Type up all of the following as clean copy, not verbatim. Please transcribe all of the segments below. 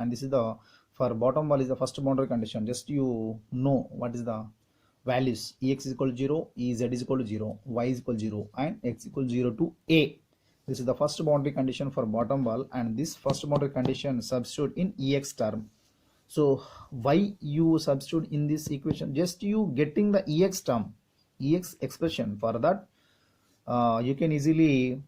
and this is the for bottom wall is the first boundary condition. Just you know what is the values. Ex is equal to 0, Ez is equal to 0, y is equal to 0, and x equal to 0 to a. This is the first boundary condition for bottom wall, and this first boundary condition substitute in ex term. So why you substitute in this equation? Just you getting the ex term, ex expression. For that you can easily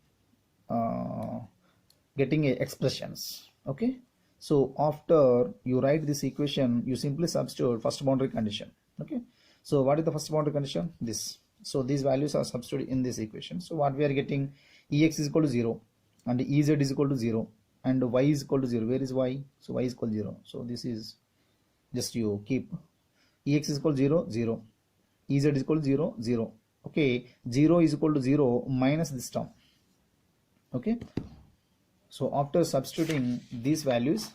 getting a expressions. Okay, so after you write this equation, you simply substitute first boundary condition. Okay, so what is the first boundary condition? This. So these values are substituted in this equation. So what we are getting, ex is equal to 0 and ez is equal to 0 and y is equal to 0. Where is y? So y is equal to 0. So this is just you keep ex is equal to 0, 0, ez is equal to 0, 0. Okay, 0 is equal to 0 minus this term. Okay, so after substituting these values,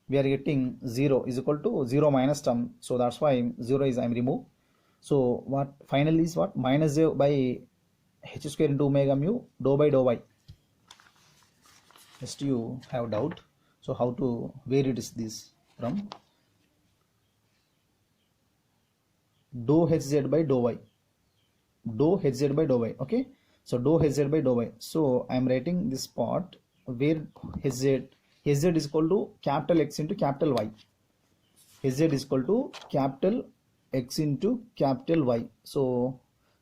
we are getting 0 is equal to 0 minus term. So that's why 0 is I'm remove. So what finally is what? Minus j by h square into omega mu dou by dou y. Just you have doubt. So how to, where it is this from? Dou hz by dou y. Dou hz by dou y. Okay, so dou hz by dou y. So I am writing this part where hz is equal to capital X into capital Y. Hz is equal to capital X into capital Y. So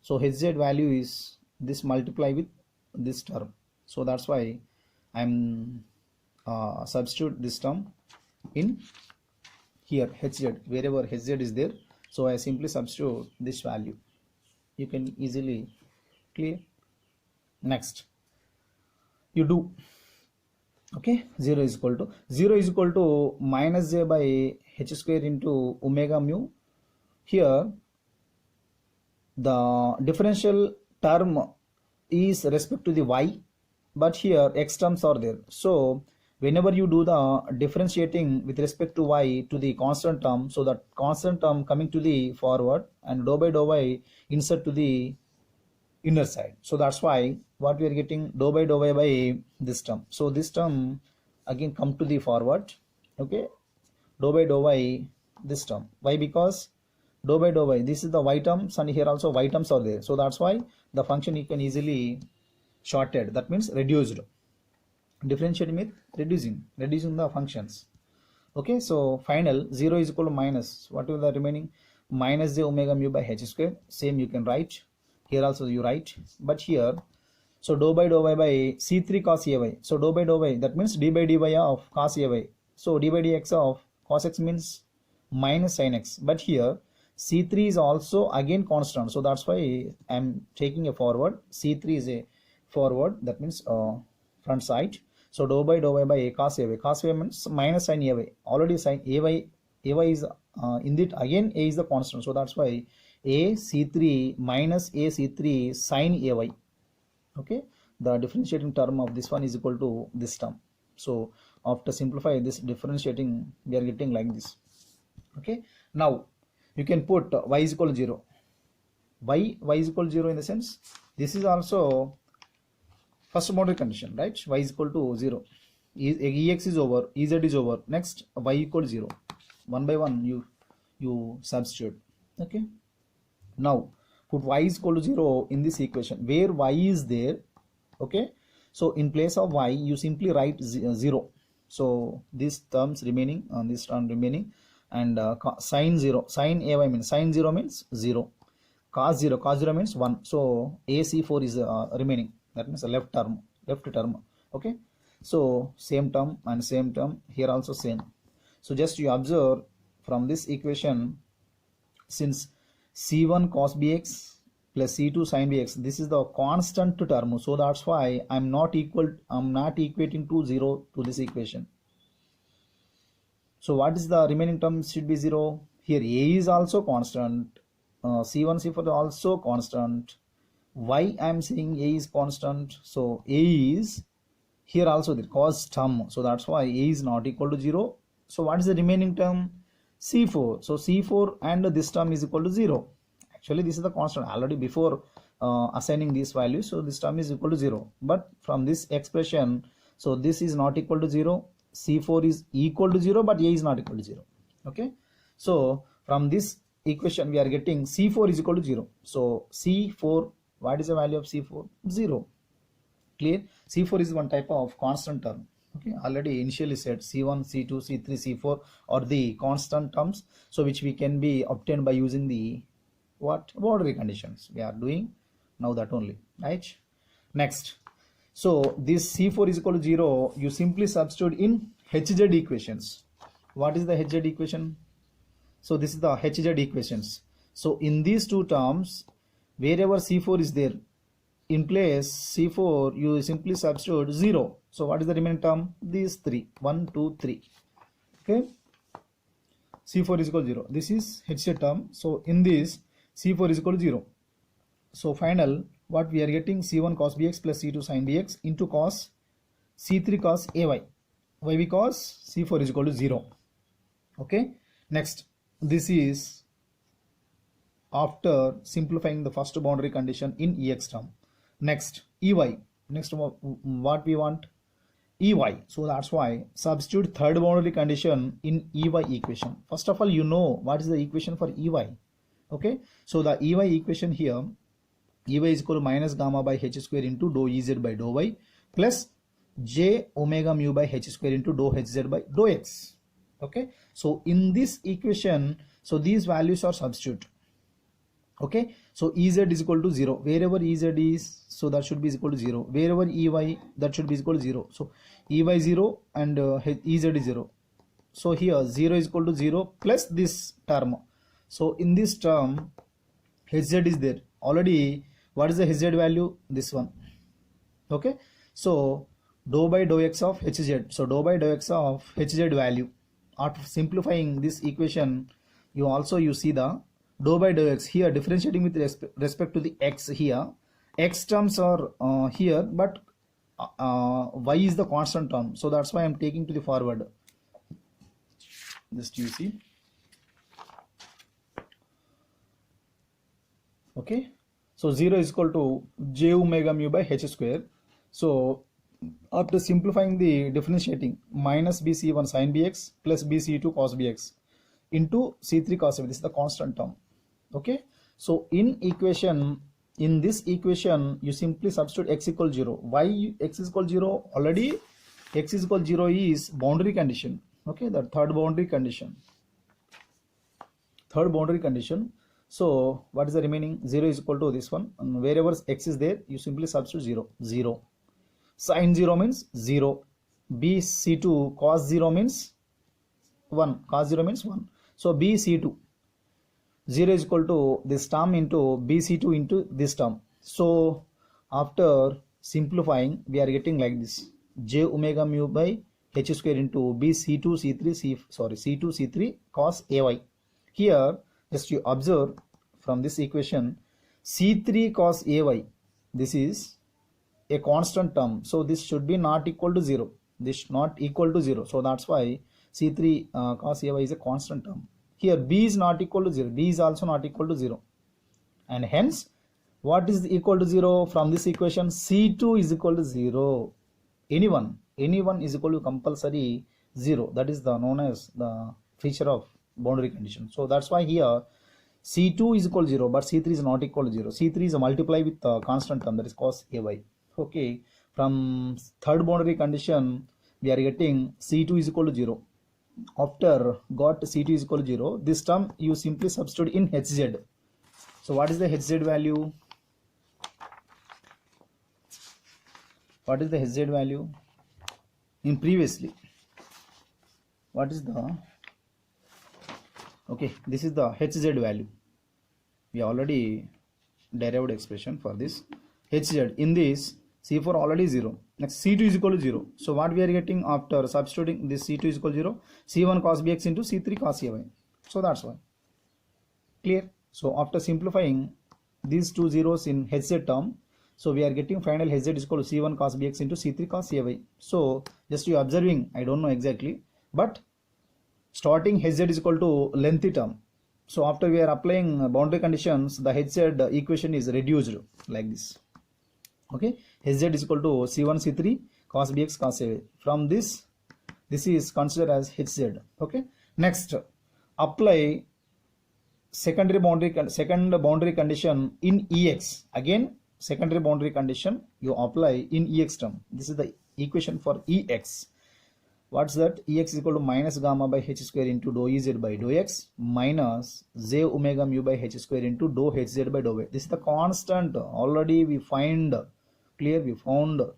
hz value is this multiply with this term. So that's why I'm substitute this term in here hz, wherever hz is there. So I simply substitute this value. You can easily clear. Next you do. Okay, 0 is equal to minus j by h square into omega mu. Here the differential term is respect to the y, but here x terms are there. So whenever you do the differentiating with respect to y to the constant term, so that constant term coming to the forward and dou by dou y insert to the inner side. So that's why what we are getting, dou by dou y by this term. So this term again come to the forward. Okay, dou by dou y this term. Why? Because dou by dou y, this is the y terms and here also y terms are there. So that's why the function you can easily shorted. That means reduced. Differentiating with reducing the functions. Okay, so final 0 is equal to minus, what will the remaining? Minus j omega mu by h square. Same you can write. Here also you write, but here, so dou by dou y by c3 cos ay. So dou by dou y, that means d by dy of cos ay. So d by dx of cos x means minus sin x. But here c3 is also again constant. So that's why I'm taking a forward. C3 is a forward. That means front side. So dou by dou y by cos ay. Cos ay means minus sin ay. Already sin ay is in it again a is the constant. So that's why a c3 minus a c3 sin ay. Okay, the differentiating term of this one is equal to this term. So after simplify this differentiating, we are getting like this. Okay, now you can put y is equal to 0. Y is equal to 0 in the sense this is also first boundary condition, right? Y is equal to 0. Ex is over, ez is over. Next y equal to 0. One by one you substitute. Okay, now put y is equal to 0 in this equation where y is there. Okay, so in place of y you simply write 0. So these terms remaining on this term remaining, and sin 0, sin ay means sin 0 means 0, cos 0 means 1. So ac4 is remaining, that means a left term. Okay, so same term and same term here also same. So just you observe from this equation, since c1 cos bx plus c2 sin bx, this is the constant term. So that's why I'm not equating to 0 to this equation. So what is the remaining term should be 0. Here a is also constant, c1 c4 is also constant. Why I'm saying a is constant? So a is here also the cos term. So that's why a is not equal to 0. So what is the remaining term? c4. So c4 and this term is equal to 0. Actually this is the constant already before assigning these values. So this term is equal to 0. But from this expression, so this is not equal to 0. C4 is equal to 0, but A is not equal to 0. Okay, so from this equation we are getting C4 is equal to 0. So C4, what is the value of C4? 0. Clear? C4 is one type of constant term. Okay, already initially said C1, C2, C3, C4 are the constant terms, so which we can be obtained by using the what boundary conditions we are doing now, that only, right? Next, so this C4 is equal to 0, you simply substitute in HZ equations. What is the HZ equation? So this is the HZ equations. So in these two terms, wherever C4 is there, in place C4 you simply substitute 0. So what is the remaining term? These three, 1, 2, 3. Okay, C4 is equal to 0. This is HZ term. So in this C4 is equal to 0. So final, what we are getting, C1 cos bx plus C2 sin bx into cos C3 cos ay. Why? Because C4 is equal to 0. Okay, next, this is after simplifying the first boundary condition in Ex term. Next, Ey. Next, what we want? Ey. So that's why substitute third boundary condition in Ey equation. First of all, you know what is the equation for Ey. Okay, so the Ey equation here, Ey is equal to minus gamma by h square into dou Ez by dou y plus j omega mu by h square into dou hz by dou x. Okay, so in this equation, so these values are substitute. Okay, so Ez is equal to 0. Wherever Ez is, so that should be equal to 0. Wherever Ey, that should be equal to 0. So Ey 0 and Ez is 0. So here 0 is equal to 0 plus this term. So in this term, Hz is there. Already, what is the Hz value? This one. Okay, so dou by dou x of Hz. So dou by dou x of Hz value. After simplifying this equation, you see the dou by dou x here, differentiating with respect to the x here. X terms are here, but y is the constant term. So that's why I'm taking to the forward. Just you see. Okay, so 0 is equal to j omega mu by h square. So after simplifying the differentiating, minus bc1 sin bx plus bc2 cos bx into c3 cos bx. This is the constant term. Okay, so in this equation you simply substitute x equal 0. Why x is equal 0? Already x is equal 0 is boundary condition. Okay, the third boundary condition. So what is the remaining? 0 is equal to this one, and wherever x is there, you simply substitute 0. 0 sin 0 means 0. bc2 cos 0 means 1. Cos 0 means 1. So bc2, 0 is equal to this term into bc2 into this term. So after simplifying, we are getting like this: j omega mu by h square into bc2 c2 c3 cos ay. Here, just you observe from this equation, c3 cos ay, this is a constant term, so this should be not equal to 0. This not equal to 0, so that's why c3 cos ay is a constant term. Here b is not equal to 0, b is also not equal to 0, and hence what is equal to 0 from this equation? C2 is equal to 0. Anyone is equal to compulsory 0. That is the known as the feature of boundary condition. So that's why here C2 is equal to 0, but C3 is not equal to 0. C3 is a multiply with a constant term, that is cos ay. Okay, from third boundary condition we are getting C2 is equal to 0. After got C2 is equal to 0, this term you simply substitute in Hz. So what is the Hz value? What is the Hz value in previously? What is the, okay, this is the Hz value. We already derived expression for this Hz. In this C4 already 0. Next C2 is equal to 0. So what we are getting after substituting this C2 is equal to 0? C1 cos bx into C3 cos ay. So that's why. Clear? So after simplifying these two zeros in Hz term, so we are getting final Hz is equal to C1 cos bx into C3 cos ay. So just you observing, I don't know exactly, but starting Hz is equal to lengthy term. So after we are applying boundary conditions, the Hz equation is reduced like this. Okay, Hz is equal to C1 C3 cos bx cos ay. From this This is considered as hz. Okay, next apply second boundary condition in ex. Again, secondary boundary condition you apply in ex term. This is the equation for ex. What's that? Ex is equal to minus gamma by h square into dou ez by dou x minus j omega mu by h square into dou hz by dou y. This is the constant. Already we found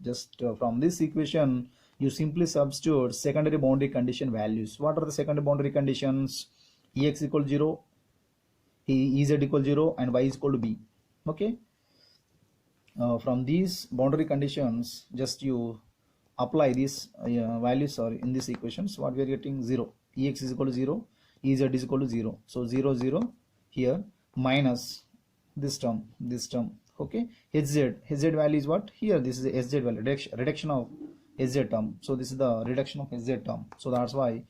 just from this equation. You simply substitute secondary boundary condition values. What are the secondary boundary conditions? Ex equal 0, ez equal 0, and y is equal to b. Okay. From these boundary conditions, just you apply these values or in these equations. What we are getting? 0. Ex is equal to 0, ez is equal to 0. So 0 0 here minus this term. Okay. Hz value is what? Here this is the hz value, reduction of hz term. So this is the reduction of hz term. So that's why